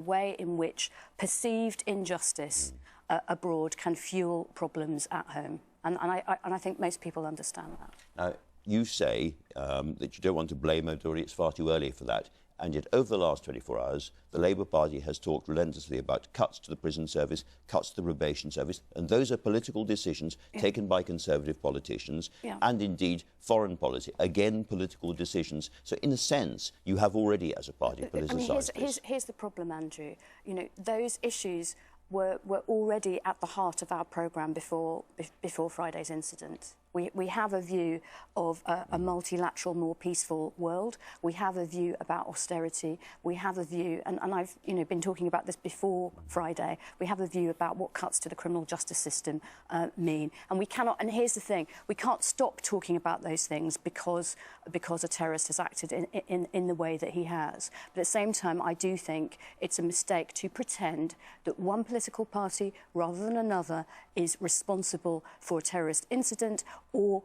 way in which perceived injustice abroad can fuel problems at home. And I think most people understand that. Now, you say that you don't want to blame everybody, it's far too early for that. And yet, over the last 24 hours, the Labour Party has talked relentlessly about cuts to the prison service, cuts to the probation service, and those are political decisions taken by Conservative politicians, and indeed foreign policy, again political decisions. So, in a sense, you have already, as a party, politicised this. Here's the problem, Andrew. You know, those issues were already at the heart of our programme before Friday's incident. We have a view of a multilateral, more peaceful world. We have a view about austerity. We have a view, and I've been talking about this before Friday. We have a view about what cuts to the criminal justice system mean, and we cannot. And here's the thing: we can't stop talking about those things because a terrorist has acted in the way that he has. But at the same time, I do think it's a mistake to pretend that one political party, rather than another, is responsible for a terrorist incident or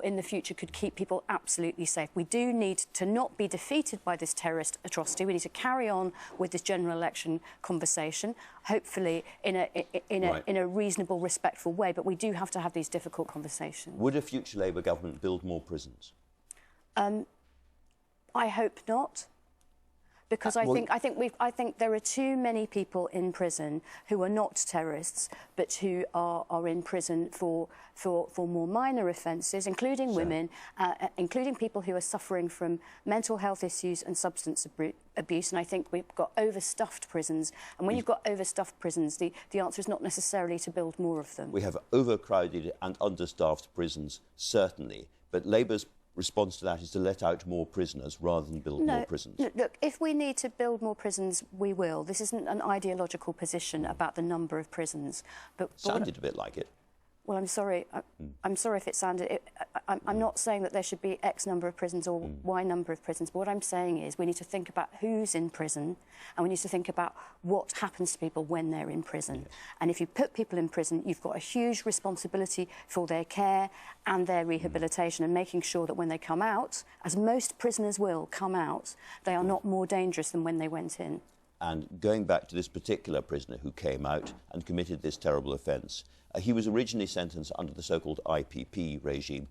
in the future could keep people absolutely safe. We do need to not be defeated by this terrorist atrocity. We need to carry on with this general election conversation, hopefully in a reasonable, respectful way. But we do have to have these difficult conversations. Would a future Labour government build more prisons? I hope not. Because I think there are too many people in prison who are not terrorists, but who are in prison for more minor offences, including women, including people who are suffering from mental health issues and substance abuse. And I think we've got overstuffed prisons. And when you've got overstuffed prisons, the answer is not necessarily to build more of them. We have overcrowded and understaffed prisons, certainly, but Labour's response to that is to let out more prisoners rather than build more prisons. Look, if we need to build more prisons, we will. This isn't an ideological position about the number of prisons. But sounded a bit like it. Well, I'm sorry. I'm sorry if it sounded... I'm not saying that there should be X number of prisons or Y number of prisons, but what I'm saying is we need to think about who's in prison, and we need to think about what happens to people when they're in prison. Yes. And if you put people in prison, you've got a huge responsibility for their care and their rehabilitation and making sure that when they come out, as most prisoners will come out, they are not more dangerous than when they went in. And going back to this particular prisoner who came out and committed this terrible offence, he was originally sentenced under the so-called IPP regime,